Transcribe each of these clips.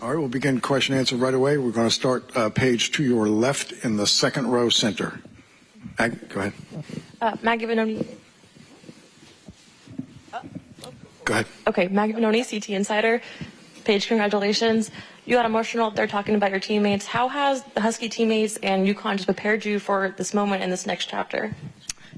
All right, we'll begin question and answer right away. We're going to start Paige to your left in the second row center. Go ahead. Maggie Vanoni. Go ahead. Okay, Maggie Vanoni, CT Insider. Paige, congratulations. You got emotional up there talking about your teammates. How has the Husky teammates and UConn just prepared you for this moment in this next chapter?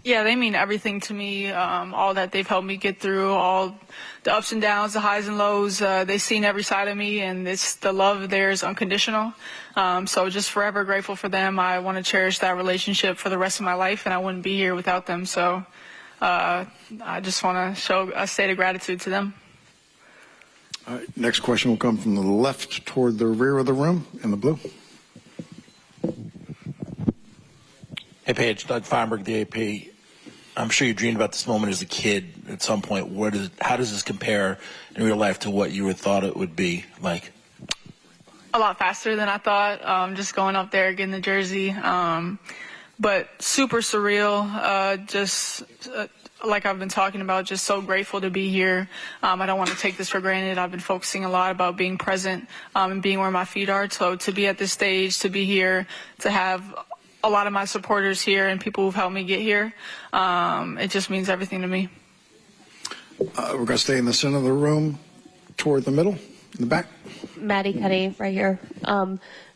Yeah, they mean everything to me, all that they've helped me get through, all the ups and downs, the highs and lows. They've seen every side of me, and the love there is unconditional. So just forever grateful for them. I want to cherish that relationship for the rest of my life, and I wouldn't be here without them. So I just want to show a state of gratitude to them. All right, next question will come from the left toward the rear of the room in the blue. Hey, Paige, Doug Feinberg, the AP. I'm sure you dreamed about this moment as a kid at some point. How does this compare in real life to what you thought it would be like? A lot faster than I thought, just going up there, getting the jersey. But super surreal, like I've been talking about, just so grateful to be here. I don't want to take this for granted. I've been focusing a lot about being present and being where my feet are. So to be at this stage, to be here, to have a lot of my supporters here and people who've helped me get here, it just means everything to me. We're going to stay in the center of the room toward the middle, in the back. Maddie Cuddy, right here,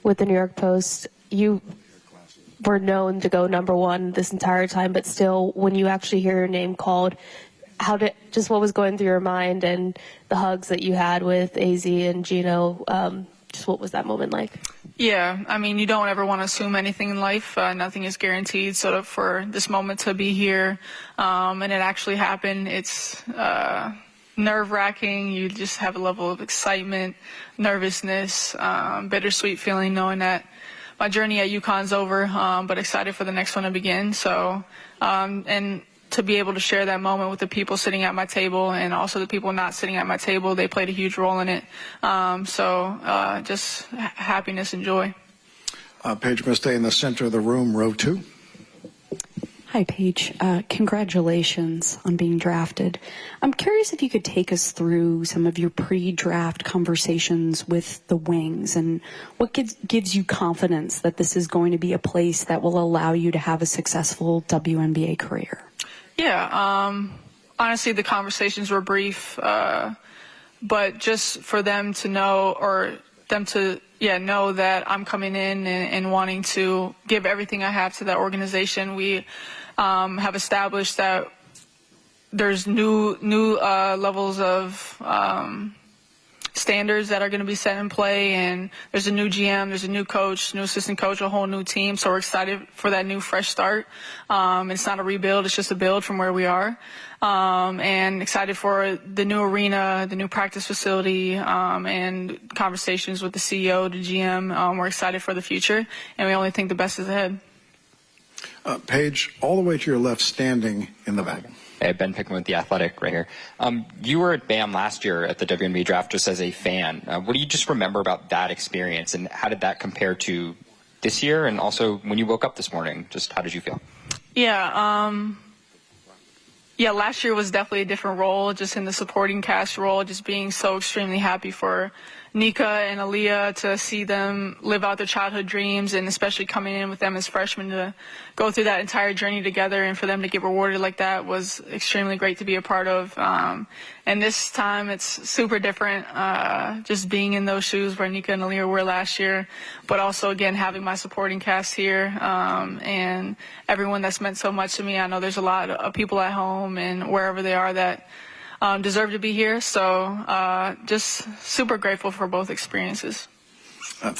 with the New York Post. You were known to go #1 this entire time, but still, when you actually hear your name called, what was going through your mind and the hugs that you had with AZ and Gino, just what was that moment like? Yeah, I mean, you don't ever want to assume anything in life. Nothing is guaranteed. So for this moment to be here and it actually happened, it's nerve-wracking. You just have a level of excitement, nervousness, bittersweet feeling knowing that my journey at UConn's over, but excited for the next one to begin. So, and to be able to share that moment with the people sitting at my table and also the people not sitting at my table, they played a huge role in it. Just happiness and joy. Paige, we're going to stay in the center of the room, row 2. Hi, Paige. Congratulations on being drafted. I'm curious if you could take us through some of your pre-draft conversations with the Wings and what gives you confidence that this is going to be a place that will allow you to have a successful WNBA career. Yeah, honestly, the conversations were brief, but just for them to know, or them to know that I'm coming in and wanting to give everything I have to that organization. We have established that there's new levels of standards that are going to be set in play, and there's a new GM, there's a new coach, new assistant coach, a whole new team. So we're excited for that new fresh start. It's not a rebuild, it's just a build from where we are. And excited for the new arena, the new practice facility, and conversations with the CEO, the GM. We're excited for the future, and we only think the best is ahead. Paige, all the way to your left, standing in the back. Hey, Ben Pickman with The Athletic right here. You were at BAM last year at the WNBA Draft just as a fan. What do you just remember about that experience, and how did that compare to this year? And also, when you woke up this morning, just how did you feel? Yeah, last year was definitely a different role, just in the supporting cast role, just being so extremely happy for Nika and Aaliyah to see them live out their childhood dreams, and especially coming in with them as freshmen to go through that entire journey together, and for them to get rewarded like that was extremely great to be a part of. And this time it's super different, just being in those shoes where Nika and Aaliyah were last year, but also, again, having my supporting cast here and everyone that's meant so much to me. I know there's a lot of people at home and wherever they are that deserve to be here. So just super grateful for both experiences.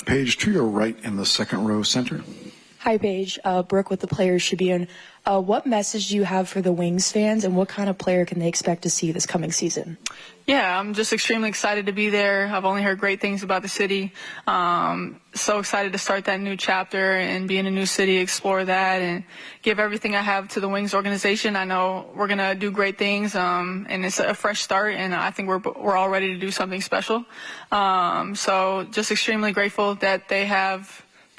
Paige, to your right in the second row center. Hi, Paige. Brooke with the Players Tribune. What message do you have for the Wings fans, and what kind of player can they expect to see this coming season? Yeah, I'm just extremely excited to be there. I've only heard great things about the city. So excited to start that new chapter and be in a new city, explore that, and give everything I have to the Wings organization. I know we're going to do great things, and it's a fresh start, and I think we're all ready to do something special. So just extremely grateful that they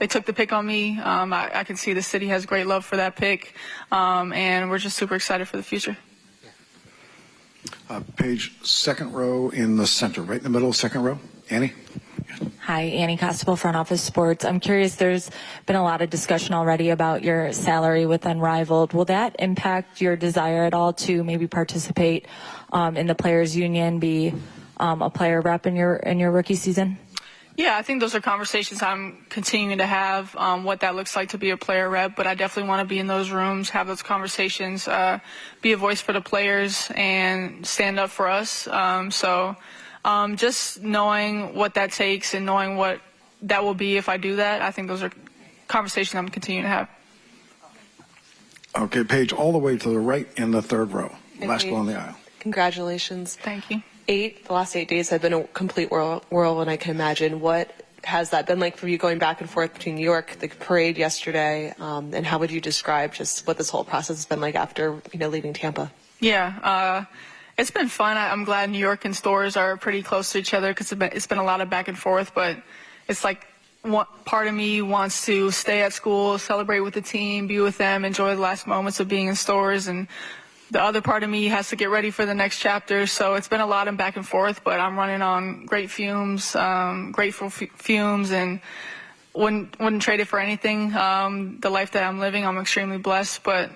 took the pick on me. I can see the city has great love for that pick, and we're just super excited for the future. Paige, second row in the center, right in the middle, second row. Annie? Hi, Annie Costable, Front Office Sports. I'm curious, there's been a lot of discussion already about your salary with Unrivaled. Will that impact your desire at all to maybe participate in the Players Union, be a player rep in your rookie season? Yeah, I think those are conversations I'm continuing to have, what that looks like to be a player rep, but I definitely want to be in those rooms, have those conversations, be a voice for the players and stand up for us. Just knowing what that takes and knowing what that will be if I do that, I think those are conversations I'm continuing to have. Okay, Paige, all the way to the right in the third row. Last one on the aisle. Congratulations. Thank you. The last 8 days have been a complete whirlwind, I can imagine. What has that been like for you going back and forth between New York, the parade yesterday, and how would you describe just what this whole process has been like after, leaving Tampa? Yeah, it's been fun. I'm glad New York and Stores are pretty close to each other because it's been a lot of back and forth, but it's like part of me wants to stay at school, celebrate with the team, be with them, enjoy the last moments of being in Stores, and the other part of me has to get ready for the next chapter. So it's been a lot of back and forth, but I'm running on great fumes, grateful fumes, and wouldn't trade it for anything. The life that I'm living, I'm extremely blessed, but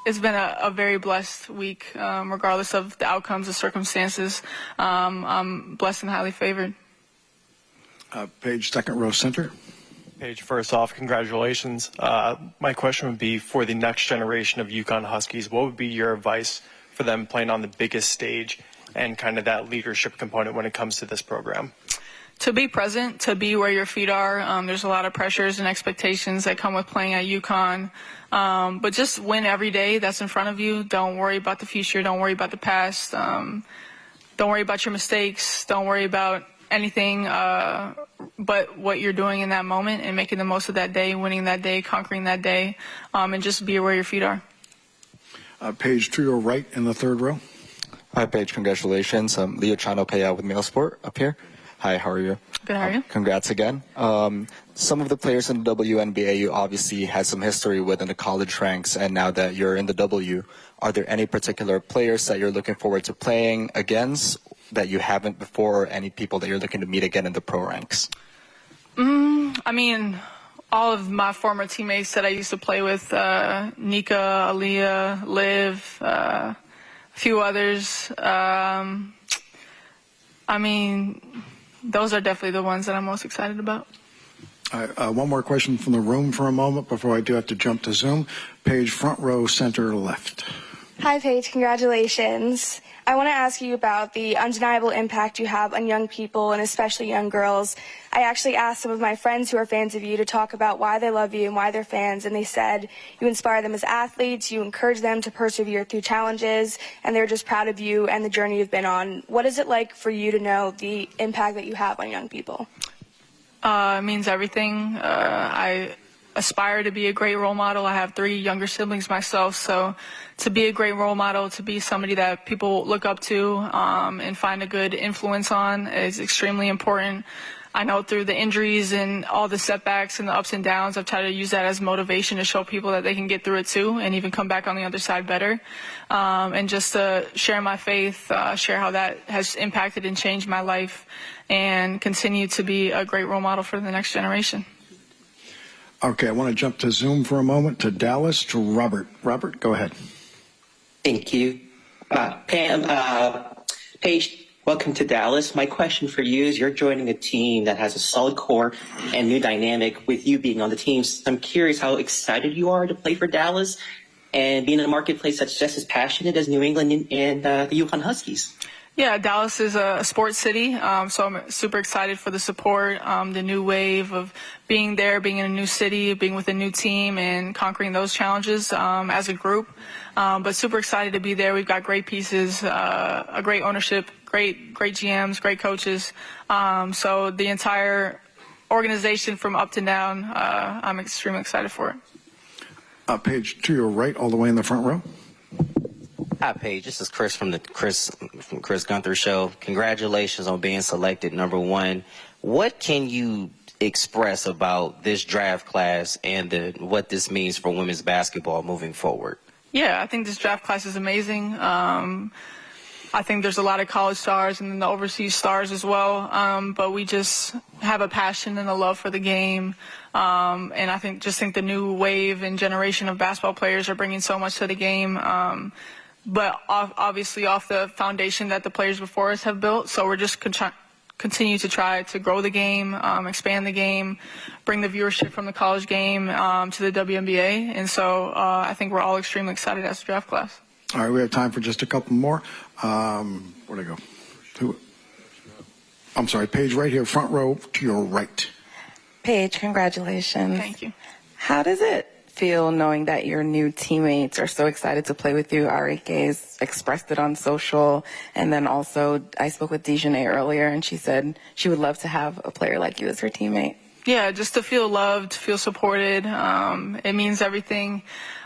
it's been a very blessed week, regardless of the outcomes, the circumstances. I'm blessed and highly favored. Paige, second row center. Paige, first off, congratulations. My question would be for the next generation of UConn Huskies, what would be your advice for them playing on the biggest stage and kind of that leadership component when it comes to this program? To be present, to be where your feet are. There's a lot of pressures and expectations that come with playing at UConn. But just win every day that's in front of you. Don't worry about the future. Don't worry about the past. Don't worry about your mistakes. Don't worry about anything but what you're doing in that moment and making the most of that day, winning that day, conquering that day, and just be where your feet are. Paige, to your right in the third row. Hi, Paige. Congratulations. I'm Leo Chano Payao with Mail Sport up here. Hi, how are you? Good, how are you? Congrats again. Some of the players in the WNBA you obviously had some history with in the college ranks, and now that you're in the W, are there any particular players that you're looking forward to playing against that you haven't before, or any people that you're looking to meet again in the pro ranks? All of my former teammates that I used to play with, Nika, Aaliyah, Liv, a few others. Those are definitely the ones that I'm most excited about. One more question from the room for a moment before I do have to jump to Zoom. Paige, front row center left. Hi, Paige. Congratulations. I want to ask you about the undeniable impact you have on young people and especially young girls. I actually asked some of my friends who are fans of you to talk about why they love you and why they're fans, and they said you inspire them as athletes, you encourage them to persevere through challenges, and they're just proud of you and the journey you've been on. What is it like for you to know the impact that you have on young people? It means everything. I aspire to be a great role model. I have 3 younger siblings myself, so to be a great role model, to be somebody that people look up to and find a good influence on is extremely important. I know through the injuries and all the setbacks and the ups and downs, I've tried to use that as motivation to show people that they can get through it too and even come back on the other side better. And just to share my faith, share how that has impacted and changed my life, and continue to be a great role model for the next generation. Okay, I want to jump to Zoom for a moment, to Dallas, to Robert. Robert, go ahead. Thank you. Pam, Paige, welcome to Dallas. My question for you is you're joining a team that has a solid core and new dynamic with you being on the team. So I'm curious how excited you are to play for Dallas and being in a marketplace that's just as passionate as New England and the UConn Huskies. Yeah, Dallas is a sports city, so I'm super excited for the support, the new wave of being there, being in a new city, being with a new team, and conquering those challenges as a group. But super excited to be there. We've got great pieces, a great ownership, great GMs, great coaches. So the entire organization from up to down, I'm extremely excited for it. Paige, to your right, all the way in the front row. Hi, Paige. This is Chris from the Chris Gunther Show. Congratulations on being selected #1. What can you express about this draft class and what this means for women's basketball moving forward? Yeah, I think this draft class is amazing. I think there's a lot of college stars and then the overseas stars as well. But we just have a passion and a love for the game. And I think the new wave and generation of basketball players are bringing so much to the game. But obviously off the foundation that the players before us have built. So we're just continue to try to grow the game, expand the game, bring the viewership from the college game to the WNBA. And so I think we're all extremely excited as a draft class. All right, we have time for just a couple more. Where'd I go? I'm sorry, Paige, right here, front row to your right. Paige, congratulations. Thank you. How does it feel knowing that your new teammates are so excited to play with you? Arike's expressed it on social, and then also I spoke with Dejanay earlier, and she said she would love to have a player like you as her teammate. Yeah, just to feel loved, feel supported. It means everything.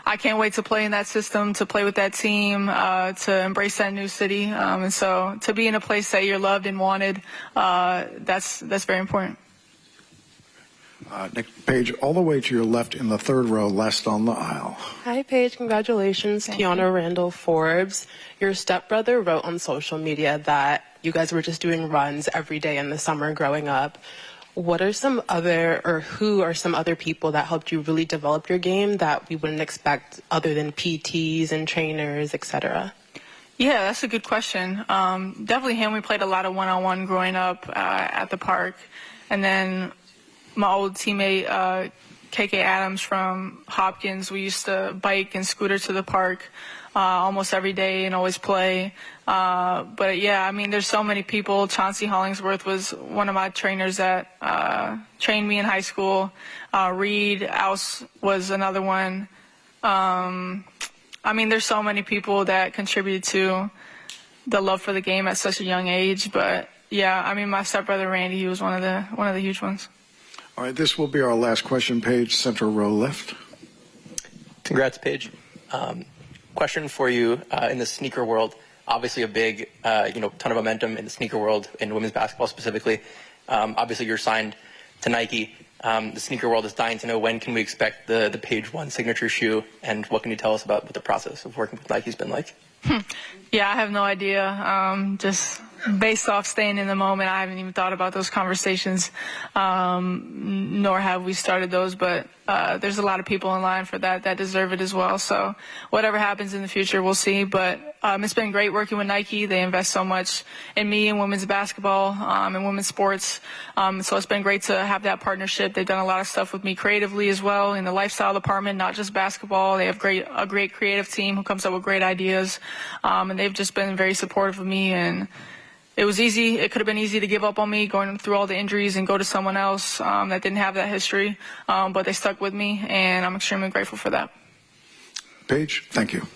I can't wait to play in that system, to play with that team, to embrace that new city. And so to be in a place that you're loved and wanted, that's very important. Nick, Paige, all the way to your left in the third row, last on the aisle. Hi, Paige. Congratulations, Tiana Randall Forbes. Your stepbrother wrote on social media that you guys were just doing runs every day in the summer growing up. What are who are some other people that helped you really develop your game that we wouldn't expect other than PTs and trainers, etc.? Yeah, that's a good question. Definitely him. We played a lot of one-on-one growing up at the park. And then my old teammate, KK Adams from Hopkins, we used to bike and scooter to the park almost every day and always play. But yeah, I mean, there's so many people. Chauncey Hollingsworth was one of my trainers that trained me in high school. Reed Ouse was another one. I mean, there's so many people that contributed to the love for the game at such a young age. But yeah, I mean, my stepbrother Randy, he was one of the huge ones. All right, this will be our last question, Paige, center row left. Congrats, Paige. Question for you in the sneaker world. Obviously, a big, ton of momentum in the sneaker world, in women's basketball specifically. Obviously, you're signed to Nike. The sneaker world is dying to know when can we expect the Paige 1 signature shoe, and what can you tell us about what the process of working with Nike's been like? Yeah, I have no idea. Just based off staying in the moment, I haven't even thought about those conversations, nor have we started those. But there's a lot of people in line for that deserve it as well. So whatever happens in the future, we'll see. But it's been great working with Nike. They invest so much in me and women's basketball and women's sports. So it's been great to have that partnership. They've done a lot of stuff with me creatively as well in the lifestyle department, not just basketball. They have a great creative team who comes up with great ideas. And they've just been very supportive of me. And it was easy. It could have been easy to give up on me going through all the injuries and go to someone else that didn't have that history. But they stuck with me, and I'm extremely grateful for that. Paige, thank you.